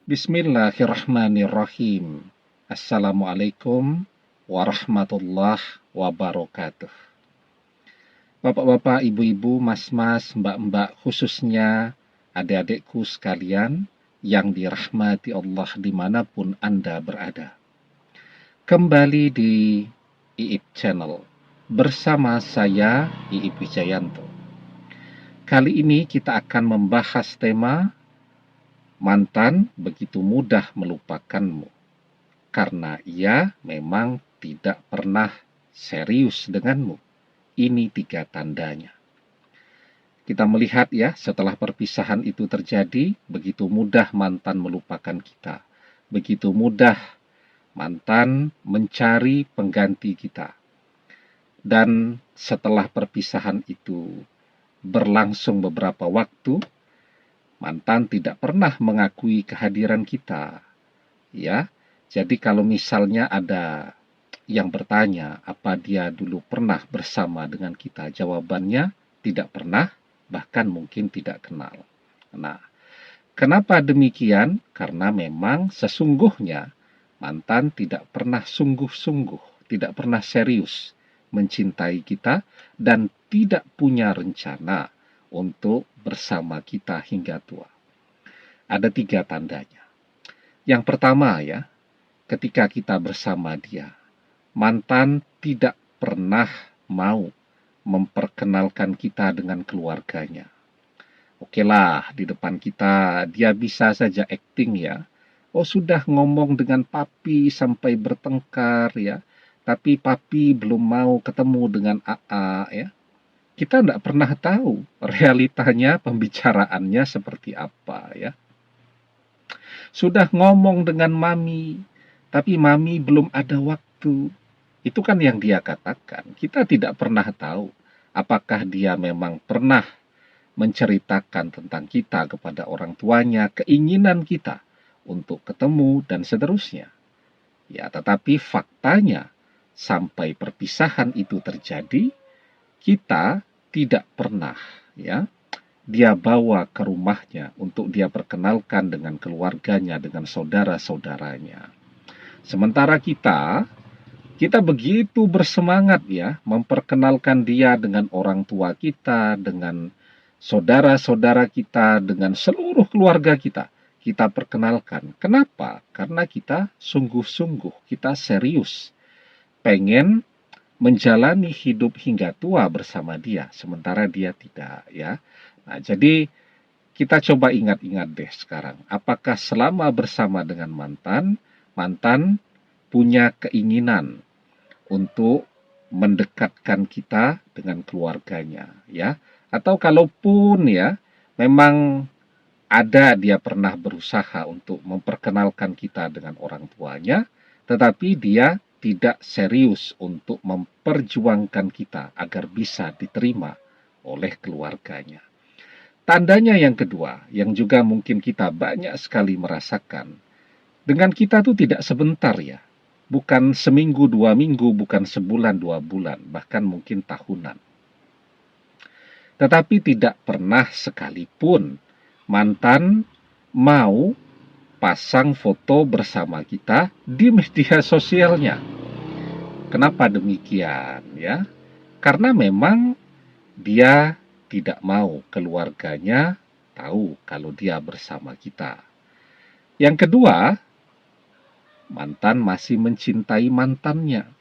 Bismillahirrahmanirrahim. Assalamualaikum warahmatullahi wabarakatuh. Bapak-bapak, ibu-ibu, mas-mas, mbak-mbak, khususnya adik-adikku sekalian yang dirahmati Allah dimanapun Anda berada. Kembali di Iip Channel bersama saya, Iip Wijayanto. Kali ini kita akan membahas tema mantan begitu mudah melupakanmu, karena ia memang tidak pernah serius denganmu. Ini 3 tandanya. Kita melihat ya, setelah perpisahan itu terjadi, begitu mudah mantan melupakan kita. Begitu mudah mantan mencari pengganti kita. Dan setelah perpisahan itu berlangsung beberapa waktu, mantan tidak pernah mengakui kehadiran kita. Ya, jadi kalau misalnya ada yang bertanya apa dia dulu pernah bersama dengan kita, jawabannya tidak pernah, bahkan mungkin tidak kenal. Nah, kenapa demikian? Karena memang sesungguhnya mantan tidak pernah sungguh-sungguh, tidak pernah serius mencintai kita dan tidak punya rencana untuk bersama kita hingga tua. Ada 3 tandanya. Yang pertama ya, ketika kita bersama dia, mantan tidak pernah mau memperkenalkan kita dengan keluarganya. Oke lah, di depan kita dia bisa saja acting ya. Oh, sudah ngomong dengan papi sampai bertengkar ya, tapi papi belum mau ketemu dengan AA ya. Kita tidak pernah tahu realitanya pembicaraannya seperti apa ya. Sudah ngomong dengan mami, tapi mami belum ada waktu. Itu kan yang dia katakan. Kita tidak pernah tahu apakah dia memang pernah menceritakan tentang kita kepada orang tuanya, keinginan kita untuk ketemu dan seterusnya. Ya, tetapi faktanya sampai perpisahan itu terjadi, kita tidak pernah ya dia bawa ke rumahnya untuk dia perkenalkan dengan keluarganya, dengan saudara-saudaranya. Sementara kita begitu bersemangat ya memperkenalkan dia dengan orang tua kita, dengan saudara-saudara kita, dengan seluruh keluarga kita. Kita perkenalkan. Kenapa? Karena kita sungguh-sungguh, kita serius pengen menjalani hidup hingga tua bersama dia, sementara dia tidak ya. Nah, jadi kita coba ingat-ingat deh sekarang, apakah selama bersama dengan mantan punya keinginan untuk mendekatkan kita dengan keluarganya ya, atau kalaupun ya memang ada dia pernah berusaha untuk memperkenalkan kita dengan orang tuanya, tetapi dia tidak serius untuk memperjuangkan kita agar bisa diterima oleh keluarganya. Tandanya yang kedua, yang juga mungkin kita banyak sekali merasakan, dengan kita tuh tidak sebentar ya, bukan seminggu 2 minggu, bukan sebulan 2 bulan, bahkan mungkin tahunan. Tetapi tidak pernah sekalipun mantan mau pasang foto bersama kita di media sosialnya. Kenapa demikian ya? Karena memang dia tidak mau keluarganya tahu kalau dia bersama kita. Yang kedua, mantan masih mencintai mantannya.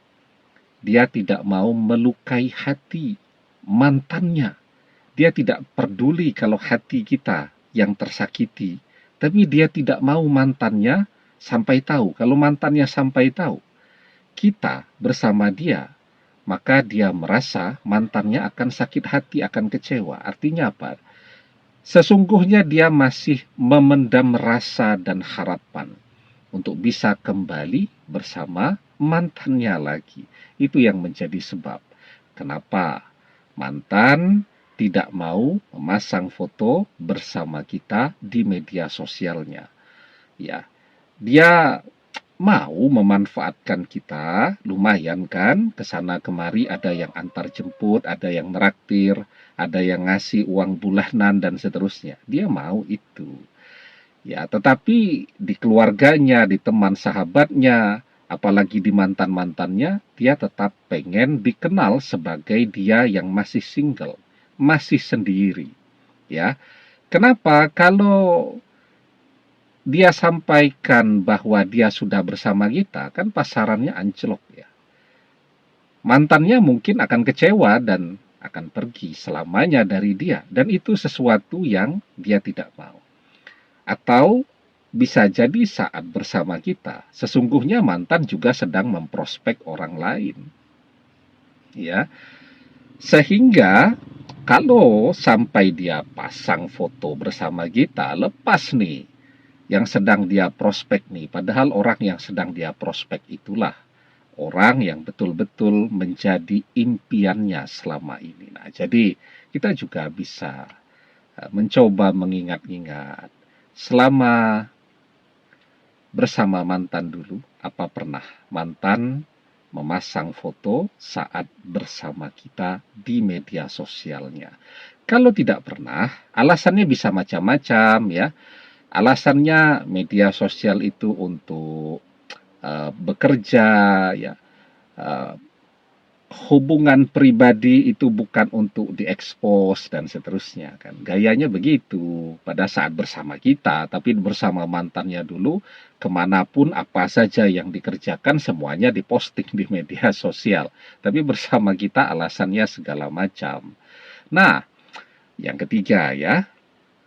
Dia tidak mau melukai hati mantannya. Dia tidak peduli kalau hati kita yang tersakiti, tapi dia tidak mau mantannya sampai tahu. Kalau mantannya sampai tahu kita bersama dia, maka dia merasa mantannya akan sakit hati, akan kecewa. Artinya apa? Sesungguhnya dia masih memendam rasa dan harapan untuk bisa kembali bersama mantannya lagi. Itu yang menjadi sebab kenapa mantan tidak mau memasang foto bersama kita di media sosialnya. Ya, dia mau memanfaatkan kita, lumayan kan, kesana kemari ada yang antar jemput, ada yang neraktir, ada yang ngasih uang bulanan dan seterusnya. Dia mau itu. Ya, tetapi di keluarganya, di teman sahabatnya, apalagi di mantan-mantannya, dia tetap pengen dikenal sebagai dia yang masih single, masih sendiri, ya. Kenapa? Kalau dia sampaikan bahwa dia sudah bersama kita, kan pasarannya anjlok ya. Mantannya mungkin akan kecewa dan akan pergi selamanya dari dia, dan itu sesuatu yang dia tidak mau. Atau bisa jadi saat bersama kita, sesungguhnya mantan juga sedang memprospek orang lain, ya. Sehingga kalau sampai dia pasang foto bersama kita, lepas nih yang sedang dia prospek nih, padahal orang yang sedang dia prospek itulah orang yang betul-betul menjadi impiannya selama ini. Nah, jadi kita juga bisa mencoba mengingat-ingat selama bersama mantan dulu, apa pernah mantan memasang foto saat bersama kita di media sosialnya? Kalau tidak pernah, alasannya bisa macam-macam ya. Alasannya media sosial itu untuk bekerja ya, uh, hubungan pribadi itu bukan untuk diekspos dan seterusnya kan. Gayanya begitu pada saat bersama kita, tapi bersama mantannya dulu kemanapun apa saja yang dikerjakan semuanya diposting di media sosial. Tapi bersama kita alasannya segala macam. Nah, yang ketiga ya,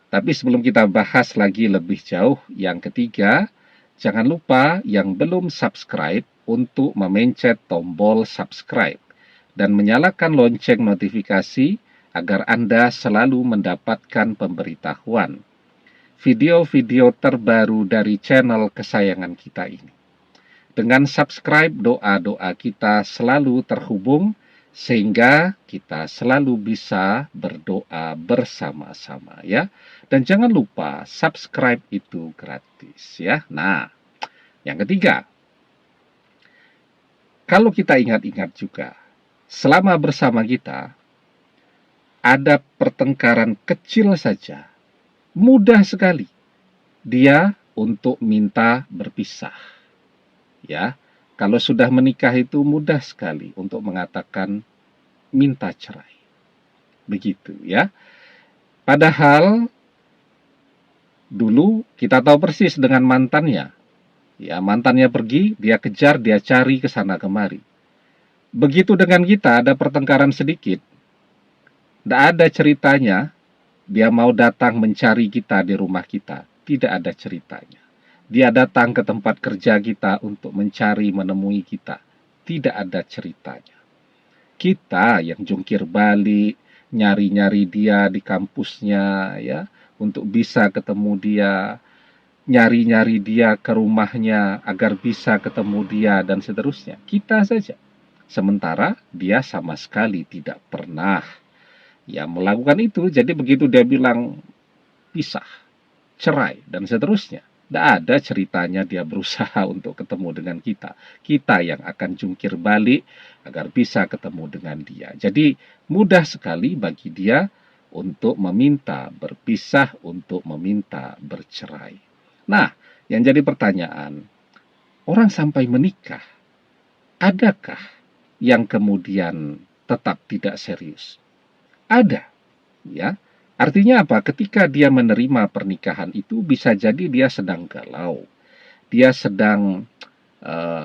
tapi sebelum kita bahas lagi lebih jauh, yang ketiga, jangan lupa yang belum subscribe untuk memencet tombol subscribe dan menyalakan lonceng notifikasi agar Anda selalu mendapatkan pemberitahuan video-video terbaru dari channel kesayangan kita ini. Dengan subscribe, doa-doa kita selalu terhubung sehingga kita selalu bisa berdoa bersama-sama ya. Dan jangan lupa subscribe itu gratis ya. Nah, yang ketiga, kalau kita ingat-ingat juga, selama bersama kita ada pertengkaran kecil saja, mudah sekali dia untuk minta berpisah. Ya, kalau sudah menikah itu mudah sekali untuk mengatakan minta cerai. Begitu ya. Padahal dulu kita tahu persis dengan mantannya. Ya, mantannya pergi, dia kejar, dia cari ke sana kemari. Begitu dengan kita, ada pertengkaran sedikit, tidak ada ceritanya, dia mau datang mencari kita di rumah kita. Tidak ada ceritanya. Dia datang ke tempat kerja kita untuk mencari, menemui kita. Tidak ada ceritanya. Kita yang jungkir balik, nyari-nyari dia di kampusnya, ya, untuk bisa ketemu dia, nyari-nyari dia ke rumahnya agar bisa ketemu dia, dan seterusnya. Kita saja. Sementara dia sama sekali tidak pernah ya melakukan itu. Jadi begitu dia bilang pisah, cerai, dan seterusnya, tidak ada ceritanya dia berusaha untuk ketemu dengan kita. Kita yang akan jungkir balik agar bisa ketemu dengan dia. Jadi mudah sekali bagi dia untuk meminta berpisah, untuk meminta bercerai. Nah, yang jadi pertanyaan, orang sampai menikah, adakah yang kemudian tetap tidak serius? Ada, ya. Artinya apa? Ketika dia menerima pernikahan itu bisa jadi dia sedang galau. Dia sedang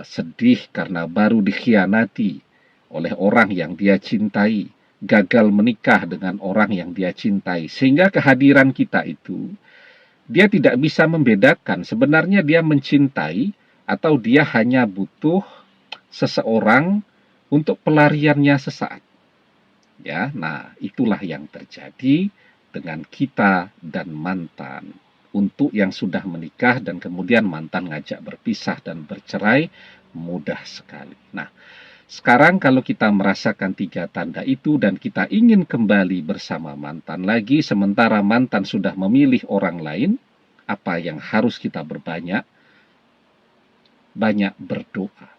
sedih karena baru dikhianati oleh orang yang dia cintai, gagal menikah dengan orang yang dia cintai. Sehingga kehadiran kita itu dia tidak bisa membedakan sebenarnya dia mencintai atau dia hanya butuh seseorang untuk pelariannya sesaat. Ya, nah itulah yang terjadi dengan kita dan mantan. Untuk yang sudah menikah dan kemudian mantan ngajak berpisah dan bercerai, mudah sekali. Nah, sekarang kalau kita merasakan tiga tanda itu dan kita ingin kembali bersama mantan lagi, sementara mantan sudah memilih orang lain, apa yang harus kita berbanyak? Banyak berdoa.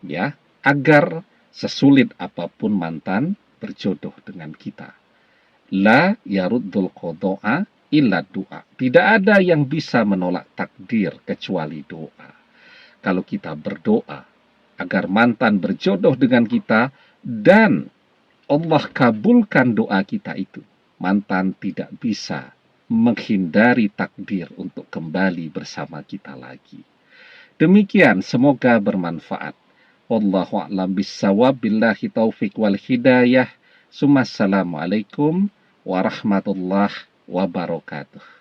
Ya, agar sesulit apapun mantan berjodoh dengan kita. La yaruddul qodo'a illa doa. Tidak ada yang bisa menolak takdir kecuali doa. Kalau kita berdoa agar mantan berjodoh dengan kita dan Allah kabulkan doa kita itu, mantan tidak bisa menghindari takdir untuk kembali bersama kita lagi. Demikian, semoga bermanfaat. Wallahu a'lam bissawab, billahi taufik wal hidayah. Assalamualaikum warahmatullahi wabarakatuh.